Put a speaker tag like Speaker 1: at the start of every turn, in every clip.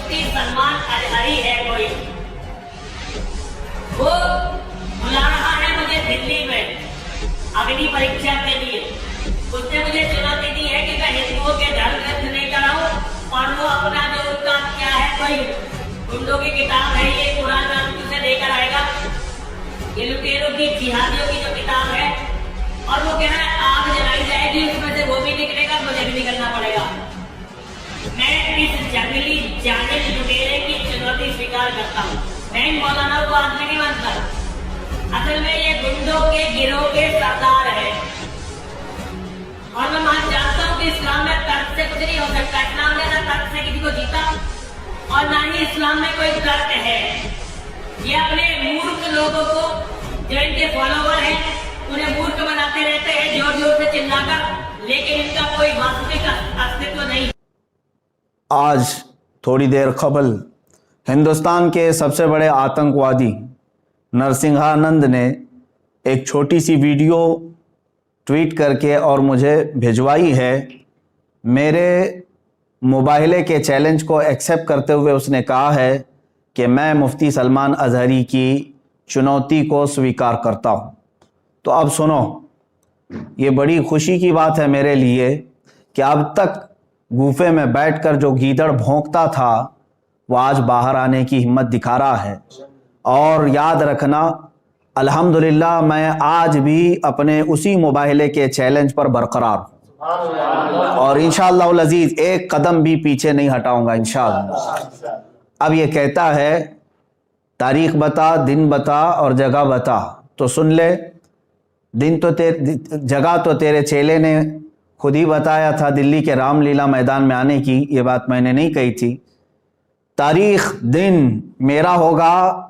Speaker 1: मुफ्ती सलमान अजहरी है कोई, वो बुला रहा है मुझे दिल्ली में अग्नि परीक्षा के लिए। उसने मुझे चुनौती दी है कि मैं हिंदुओं के धर्म ग्रंथ लेकर आऊं और वो अपना जो उसका क्या है कोई गुंडों की किताब है, ये कुरान से लेकर आएगा, ये लुटेरों की जिहादियों की जो किताब है, और वो कह रहा है आग जलाई जाएगी, उसमें से वो भी निकलेगा, मुझे भी निकलना पड़ेगा। मैं इस जंगली जानिब लुटेरे की चुनौती स्वीकार करता हूँ। मैं मौलाना को आदमी नहीं मानता, असल में ये गुंडों के गिरोह के सरदार है। और मैं मान जानता हूँ कि इस्लाम में तर्क से कुछ नहीं हो सकता, इस्लाम ने ना तर्क से किसी को जीता और ना ही इस्लाम में कोई तर्क है। ये अपने मूर्ख लोगों को जो इनके फॉलोवर हैं उन्हें मूर्ख बनाते रहते हैं जोर जोर से चिल्लाकर, लेकिन इनका कोई वास्तविक अस्तित्व नहीं।
Speaker 2: आज थोड़ी देर कबल हिंदुस्तान के सबसे बड़े आतंकवादी नरसिंहानंद ने एक छोटी सी वीडियो ट्वीट करके और मुझे भिजवाई है। मेरे मुबाहिले के चैलेंज को एक्सेप्ट करते हुए उसने कहा है कि मैं मुफ्ती सलमान अजहरी की चुनौती को स्वीकार करता हूँ। तो अब सुनो, ये बड़ी खुशी की बात है मेरे लिए कि अब तक गुफे में बैठकर जो गीदड़ भौंकता था वो आज बाहर आने की हिम्मत दिखा रहा है। और याद रखना, अल्हम्दुलिल्लाह मैं आज भी अपने उसी मुबाहिले के चैलेंज पर बरकरार हूँ और इंशाअल्लाह उल अजीज एक कदम भी पीछे नहीं हटाऊंगा इंशाअल्लाह। अब ये कहता है तारीख बता, दिन बता और जगह बता, तो सुन ले। दिन तो जगह तो तेरे चेले ने खुद ही बताया था, दिल्ली के रामलीला मैदान में आने की, ये बात मैंने नहीं कही थी। तारीख दिन मेरा होगा,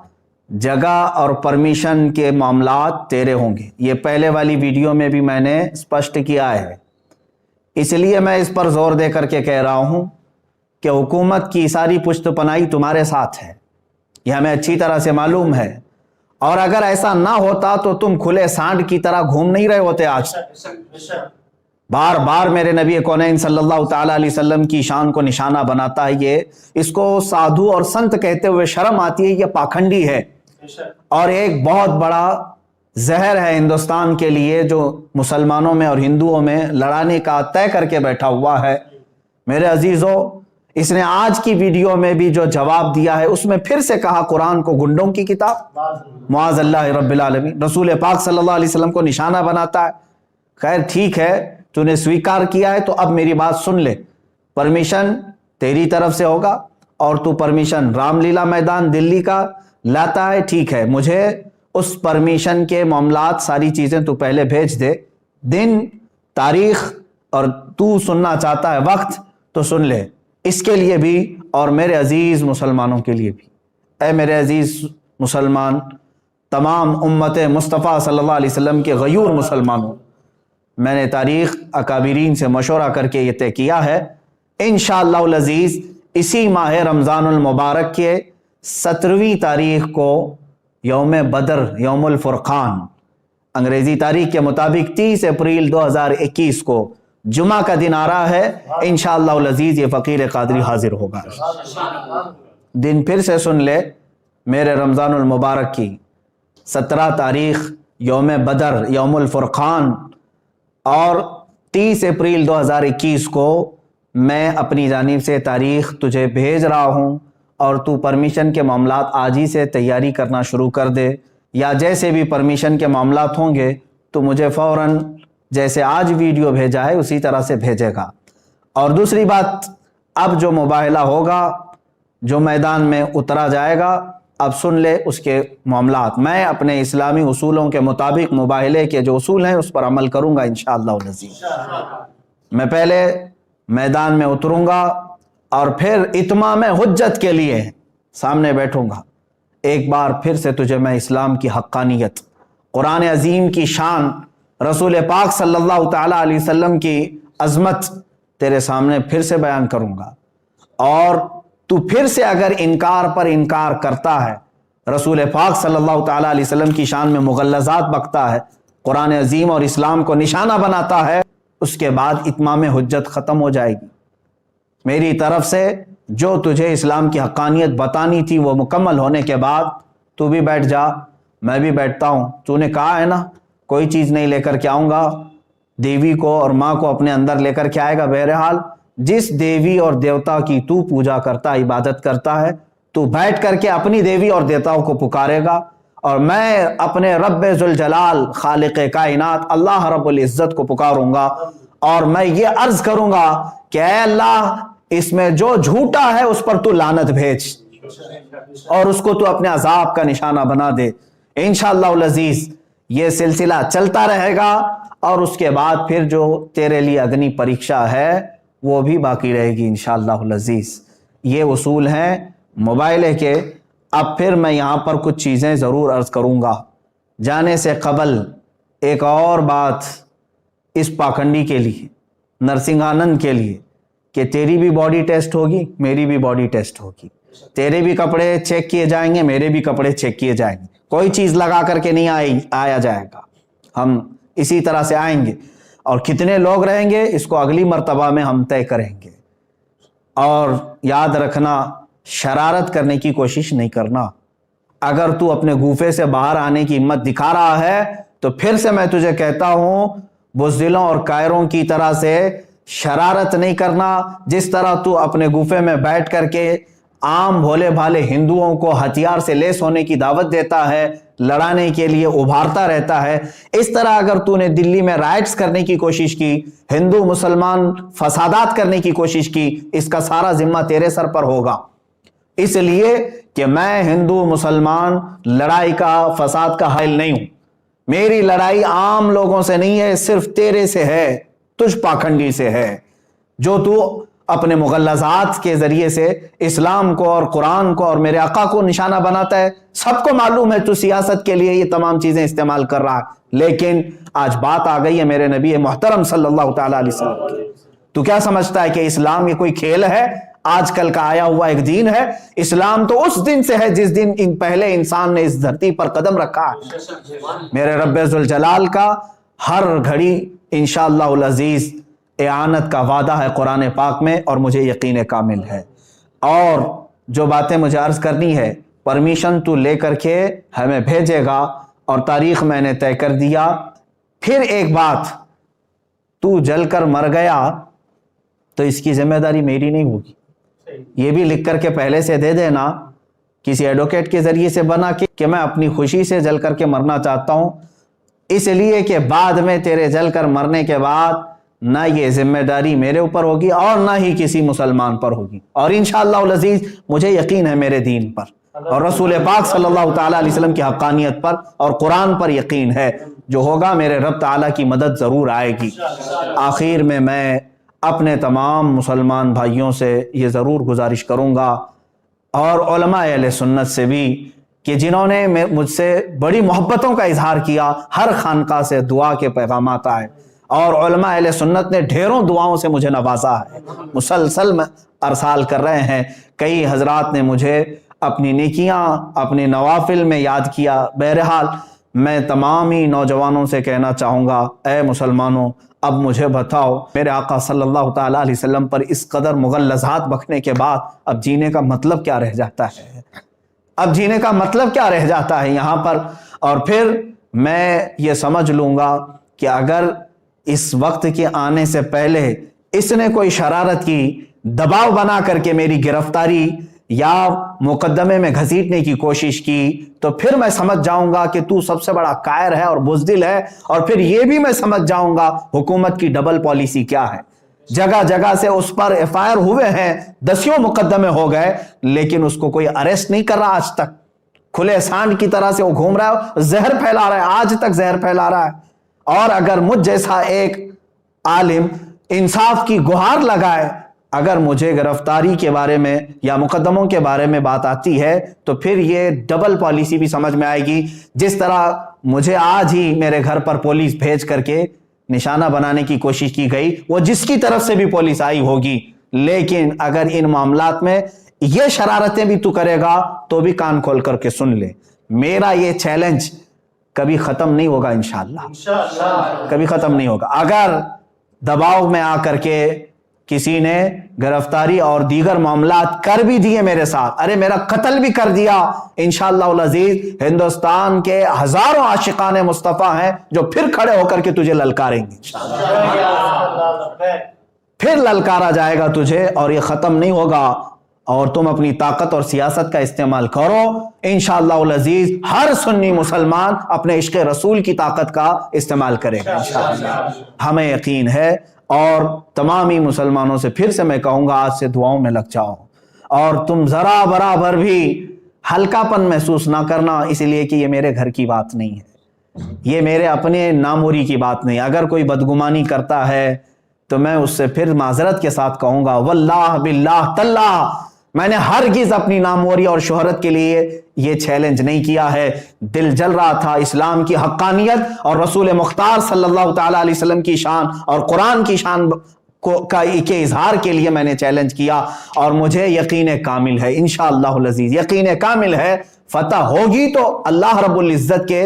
Speaker 2: जगह और परमिशन के मामलात तेरे होंगे। ये पहले वाली वीडियो में भी मैंने स्पष्ट किया है, इसलिए मैं इस पर जोर दे करके कह रहा हूं कि हुकूमत की सारी पुश्तपनाही तुम्हारे साथ है, यह हमें अच्छी तरह से मालूम है। और अगर ऐसा ना होता तो तुम खुले सांड की तरह घूम नहीं रहे होते आज। बार बार मेरे नबी कौनैन सल्लल्लाहु ताला अलैहि वसल्लम की शान को निशाना बनाता है ये। इसको साधु और संत कहते हुए शर्म आती है, ये पाखंडी है और एक बहुत बड़ा जहर है हिंदुस्तान के लिए, जो मुसलमानों में और हिंदुओं में लड़ाने का तय करके बैठा हुआ है। मेरे अजीजों, इसने आज की वीडियो में भी जो जवाब दिया है उसमें फिर से कहा कुरान को गुंडों की किताब, मुआज़ल्लाह रब्बिल आलमीन, रसूल पाक सल्लल्लाहु अलैहि वसल्लम को निशाना बनाता है। खैर ठीक है, तूने स्वीकार किया है तो अब मेरी बात सुन ले। परमिशन तेरी तरफ से होगा और तू परमिशन रामलीला मैदान दिल्ली का लाता है, ठीक है। मुझे उस परमिशन के मामलात सारी चीजें तू पहले भेज दे, दिन, तारीख, और तू सुनना चाहता है वक्त तो सुन ले। इसके लिए भी और मेरे अजीज मुसलमानों के लिए भी, ऐ मेरे अजीज मुसलमान, तमाम उम्मत मुस्तफ़ा सल्लल्लाहु अलैहि वसल्लम के गयूर मुसलमानों, मैंने तारीख अकाबिरीन से मशवरा करके ये तय किया है, इंशाअल्लाह उल अजीज इसी माह रमज़ानुल मुबारक के 17वीं तारीख को यौम बदर, यौमुल फुरकान, अंग्रेजी तारीख के मुताबिक 30 अप्रैल 2021 को जुमा का दिन आ रहा है। इंशाअल्लाह उल अजीज ये फ़कीर क़ादरी हाजिर होगा। दिन फिर से सुन ले, मेरे रमज़ानुल मुबारक की 17 तारीख यौम बदर, यौमुल फुरकान, और 30 अप्रैल 2021 को मैं अपनी जानिब से तारीख तुझे भेज रहा हूँ और तू परमिशन के मामलात आज ही से तैयारी करना शुरू कर दे, या जैसे भी परमिशन के मामलात होंगे तो मुझे फ़ौरन जैसे आज वीडियो भेजा है उसी तरह से भेजेगा। और दूसरी बात, अब जो मुबाहिला होगा, जो मैदान में उतरा जाएगा, अब सुन ले उसके मामलात। मैं अपने इस्लामी उसूलों के मुताबिक मुबाहिले के जो उसूल हैं उस पर अमल करूँगा इंशाअल्लाह अज़ीज़। मैं पहले मैदान में उतरूँगा और फिर इत्माम हुज्जत के लिए सामने बैठूँगा। एक बार फिर से तुझे मैं इस्लाम की हक्कानियत, कुरान अजीम की शान, रसूल पाक सल्लल्लाहु ताला अलैहि वसल्लम की अज़मत तेरे सामने फिर से बयान करूँगा। और तू फिर से अगर इनकार पर इनकार करता है, रसूल पाक सल्लल्लाहु ताला अलैहि वसल्लम की शान में मुगल्लज़ात बकता है, कुरान अजीम और इस्लाम को निशाना बनाता है, उसके बाद इत्माम हुज्जत ख़त्म हो जाएगी। मेरी तरफ से जो तुझे इस्लाम की हक्कानियत बतानी थी वो मुकम्मल होने के बाद तू भी बैठ जा, मैं भी बैठता हूँ। तूने कहा है ना कोई चीज़ नहीं लेकर के आऊँगा, देवी को और माँ को अपने अंदर लेकर के आएगा। बहरहाल जिस देवी और देवता की तू पूजा करता है, इबादत करता है, तू बैठ करके अपनी देवी और देवताओं को पुकारेगा और मैं अपने रब्ब जुल जलाल खालिक कायनात अल्लाह रब्बुल इज्जत को पुकारूंगा और मैं ये अर्ज करूंगा कि ऐ अल्लाह इसमें जो झूठा है उस पर तू लानत भेज और उसको तू अपने अजाब का निशाना बना दे। इंशाअल्लाह अजीज ये सिलसिला चलता रहेगा और उसके बाद फिर जो तेरे लिए अग्नि परीक्षा है वो भी बाकी रहेगी इंशाअल्लाह अजीज। ये उसूल हैं मोबाइल के। अब फिर मैं यहाँ पर कुछ चीज़ें ज़रूर अर्ज़ करूँगा। जाने से कबल एक और बात इस पाखंडी के लिए, नरसिंहानंद के लिए, कि तेरी भी बॉडी टेस्ट होगी, मेरी भी बॉडी टेस्ट होगी, तेरे भी कपड़े चेक किए जाएंगे, मेरे भी कपड़े चेक किए जाएंगे। कोई चीज़ लगा करके नहीं आया जाएगा, हम इसी तरह से आएंगे और कितने लोग रहेंगे इसको अगली मर्तबा में हम तय करेंगे। और याद रखना, शरारत करने की कोशिश नहीं करना। अगर तू अपने गुफे से बाहर आने की हिम्मत दिखा रहा है तो फिर से मैं तुझे कहता हूं, बुज़दिलों और कायरों की तरह से शरारत नहीं करना। जिस तरह तू अपने गुफे में बैठ करके आम भोले भाले हिंदुओं को हथियार से लेस होने की दावत देता है, लड़ाने के लिए उभारता रहता है, इस तरह अगर तूने दिल्ली में राइट्स करने की कोशिश की, हिंदू मुसलमान फसादात करने की कोशिश की, इसका सारा जिम्मा तेरे सर पर होगा। इसलिए कि मैं हिंदू मुसलमान लड़ाई का, फसाद का हाइल नहीं हूं। मेरी लड़ाई आम लोगों से नहीं है, सिर्फ तेरे से है, तुझ पाखंडी से है, जो तू अपने मुगल्लज़ात के जरिए से इस्लाम को और कुरान को और मेरे आका को निशाना बनाता है। सबको मालूम है तू सियासत के लिए ये तमाम चीजें इस्तेमाल कर रहा है, लेकिन आज बात आ गई है मेरे नबी मोहतरम सल्लल्लाहु तआला अलैहि वसल्लम की। तू क्या समझता है कि इस्लाम ये कोई खेल है, आजकल का आया हुआ एक दीन है? इस्लाम तो उस दिन से है जिस दिन पहले इंसान ने इस धरती पर कदम रखा है। मेरे रब्बे जुल जलाल का हर घड़ी इंशाअल्लाह अज़ीज़ इआनत का वादा है कुरान पाक में और मुझे यकीन कामिल है। और जो बातें मुझे अर्ज करनी है, परमिशन तू लेकर के हमें भेजेगा और तारीख मैंने तय कर दिया। फिर एक बात, तू जलकर मर गया तो इसकी जिम्मेदारी मेरी नहीं होगी। ये भी लिख करके पहले से दे देना, किसी एडवोकेट के जरिए से बना कि मैं अपनी खुशी से जल करके मरना चाहता हूं, इसलिए कि बाद में तेरे जल कर मरने के बाद ना ये जिम्मेदारी मेरे ऊपर होगी और ना ही किसी मुसलमान पर होगी। और इंशाअल्लाह अज़ीज़ मुझे यकीन है मेरे दीन पर और रसूल पाक सल्लल्लाहु तआला अलैहि वसल्लम की हक्कानियत पर और कुरान पर यकीन है। जो होगा मेरे रब ताला की मदद ज़रूर आएगी। आखिर में मैं अपने तमाम मुसलमान भाइयों से ये ज़रूर गुजारिश करूँगा और उलमा अहले सुन्नत से भी कि जिन्होंने मुझसे बड़ी मोहब्बतों का इजहार किया, हर खानका से दुआ के पैगामात आए और उलमा अहले सुन्नत ने ढेरों दुआओं से मुझे नवाजा है, मुसलसल में अरसाल कर रहे हैं। कई हजरात ने मुझे अपनी नेकियां, अपने नवाफिल में याद किया। बहरहाल मैं तमाम ही नौजवानों से कहना चाहूँगा, ए मुसलमानों, अब मुझे बताओ, मेरे आका सल्लल्लाहु तआला अलैहि वसल्लम पर इस कदर मुगल्लज़ात बकने के बाद अब जीने का मतलब क्या रह जाता है? अब जीने का मतलब क्या रह जाता है यहाँ पर? और फिर मैं ये समझ लूँगा कि अगर इस वक्त के आने से पहले इसने कोई शरारत की, दबाव बना करके मेरी गिरफ्तारी या मुकदमे में घसीटने की कोशिश की, तो फिर मैं समझ जाऊंगा कि तू सबसे बड़ा कायर है और बुज़दिल है। और फिर यह भी मैं समझ जाऊंगा हुकूमत की डबल पॉलिसी क्या है। जगह जगह से उस पर एफआईआर हुए हैं, दसियों मुकदमे हो गए, लेकिन उसको कोई अरेस्ट नहीं कर रहा आज तक। खुले सांड की तरह से वो घूम रहा है, जहर फैला रहा है, आज तक जहर फैला रहा है। और अगर मुझ जैसा एक आलिम इंसाफ की गुहार लगाए, अगर मुझे गिरफ्तारी के बारे में या मुकदमों के बारे में बात आती है, तो फिर ये डबल पॉलिसी भी समझ में आएगी। जिस तरह मुझे आज ही मेरे घर पर पुलिस भेज करके निशाना बनाने की कोशिश की गई, वो जिसकी तरफ से भी पुलिस आई होगी, लेकिन अगर इन मामलात में ये शरारतें भी तू करेगा तो भी कान खोल करके सुन ले। मेरा ये चैलेंज कभी खत्म नहीं होगा, इंशाअल्लाह कभी खत्म नहीं होगा। अगर दबाव में आकर के किसी ने गिरफ्तारी और दीगर मामलात कर भी दिए मेरे साथ, अरे मेरा कत्ल भी कर दिया, इंशाअल्लाह अज़ीज हिंदुस्तान के हजारों आशिकाने मुस्तफ़ा हैं जो फिर खड़े होकर के तुझे ललकारेंगे, फिर ललकारा जाएगा तुझे और ये खत्म नहीं होगा। और तुम अपनी ताकत और सियासत का इस्तेमाल करो, इंशाअल्लाह अज़ीज हर सुन्नी मुसलमान अपने इश्क़ रसूल की ताकत का इस्तेमाल करेगा इंशाअल्लाह, हमें यकीन है। और तमाम ही मुसलमानों से फिर से मैं कहूँगा, आज से दुआओं में लग जाओ और तुम ज़रा बराबर भी हल्कापन महसूस ना करना, इसलिए कि ये मेरे घर की बात नहीं है, ये मेरे अपने नामोरी की बात नहीं। अगर कोई बदगुमानी करता है तो मैं उससे फिर माजरत के साथ कहूँगा, वल्लाह बिल्लाह तल्लाह मैंने हरगिज़ अपनी नामोरी और शोहरत के लिए ये चैलेंज नहीं किया है। दिल जल रहा था इस्लाम की हक्कानियत और रसूल मुख्तार सल्लल्लाहु ताला अलैहि वसल्लम की शान और कुरान की शान के इजहार के लिए मैंने चैलेंज किया, और मुझे यकीन कामिल है इंशाअल्लाह अज़ीज, यकीन कामिल है फतह होगी तो अल्लाह रब्बुल इज्जत के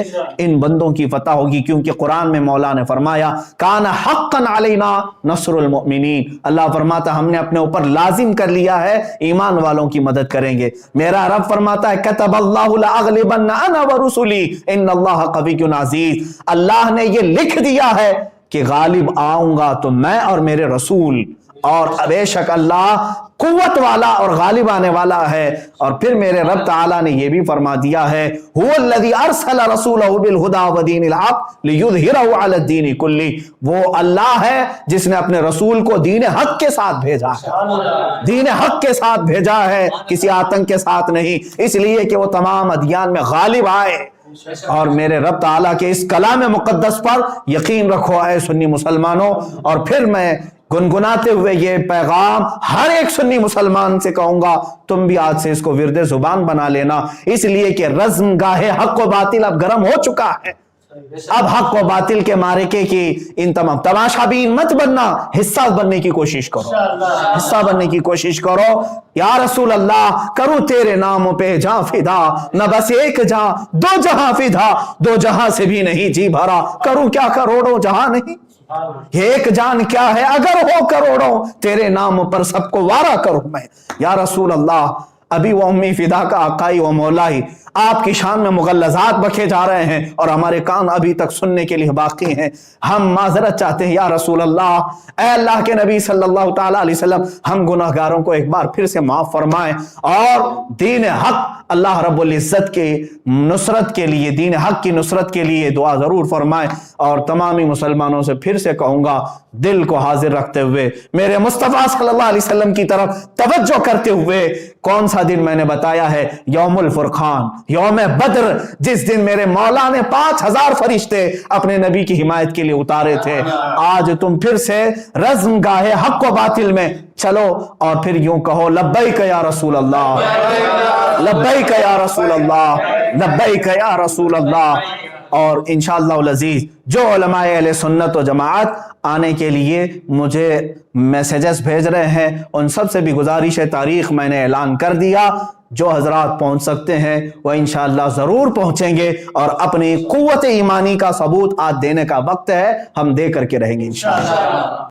Speaker 2: इन बंदों की फतह होगी, क्योंकि कुरान में मौला ने फरमाया काना हक्कन अलैना नस्रुल मुमिनीन, अल्लाह फरमाता हमने अपने ऊपर लाजिम कर लिया है ईमान वालों की मदद करेंगे। मेरा रब फरमाता है कतबल्लाहु लअग़लिबन्ना अना व रुसुली इन्नल्लाह क़विय्युन अज़ीज़, अल्लाह ने ये लिख दिया है कि गालिब आऊंगा तो मैं और मेरे रसूल, और बेशक अल्लाह कुव्वत वाला और गालिब आने वाला है। और फिर मेरे रब ताला ने यह भी फरमा दिया है हुवल्लज़ी अरसला रसूलहु बिल हुदा व दीनिल हक़ लियुज़हिरहु अला दीनि कुल्ली, वो अल्लाह है जिसने अपने रसूल को दीन हक के साथ भेजा है, दीन हक के साथ भेजा है, किसी आतंक के साथ नहीं, इसलिए कि वो तमाम अदियान में गालिब आए। और मेरे रब ताला के इस कलाम मुक़द्दस पर यकीन रखो ऐ सुन्नी मुसलमानों। और फिर मैं गुनगुनाते हुए ये पैगाम हर एक सुन्नी मुसलमान से कहूंगा, तुम भी आज से इसको विरदे जुबान बना लेना, इसलिए कि रज़्म गाहे हक व बातिल अब गर्म हो चुका है। अब हक व बातिल के मारिके की इन तमाम तमाशाबीन मत बनना, हिस्सा बनने की कोशिश करो, हिस्सा बनने की कोशिश करो। या रसूल अल्लाह करूं तेरे नामों पे जहां फिदा, न बस एक जहां दो जहां फिदा, दो जहां से भी नहीं जी भरा, करूं क्या करोड़ों जहां नहीं, एक जान क्या है अगर हो करोड़ों, तेरे नाम पर सबको वारा करूं मैं। या रसूल अल्लाह अभी वो उम्मी फिदा का आकाई व मौलाई आपकी शान में मुगल्लज़ात बखे जा रहे हैं और हमारे कान अभी तक सुनने के लिए बाकी हैं। हम माजरत चाहते हैं या रसूल अल्लाह, ऐ अल्लाह के नबी सल्लल्लाहु ताला अलैहि वसल्लम, हम गुनाहगारों को एक बार फिर से माफ फरमाएं और दीन हक अल्लाह रब्बुल इज्जत के नुसरत के लिए, दीन हक की नुसरत के लिए दुआ जरूर फरमाएं। और तमामी मुसलमानों से फिर से कहूंगा, दिल को हाजिर रखते हुए मेरे मुस्तफ़ा सल्लल्लाहु अलैहि वसल्लम की तरफ तवज्जो करते हुए, कौन सा दिन मैंने बताया है, यौमुल फुरकान, यौम बद्र, जिस दिन मेरे मौला ने 5000 फरिश्ते अपने नबी की हिमायत के लिए उतारे थे। आज तुम फिर से रज़्म गाहे हक व बातिल में चलो और फिर यूं कहो लब्बैक या रसूल अल्लाह, लब्बैक या रसूल अल्लाह, लब्बैक या रसूल अल्लाह। और इंशाअल्लाह अज़ीज़ जो उलमाए अहले सुन्नत व जमाअत आने के लिए मुझे मैसेजेस भेज रहे हैं, उन सब से भी गुजारिश है, तारीख मैंने ऐलान कर दिया, जो हजरात पहुंच सकते हैं वह इंशाअल्लाह ज़रूर पहुंचेंगे और अपनी कुव्वत ईमानी का सबूत आज देने का वक्त है, हम दे करके रहेंगे इंशाअल्लाह।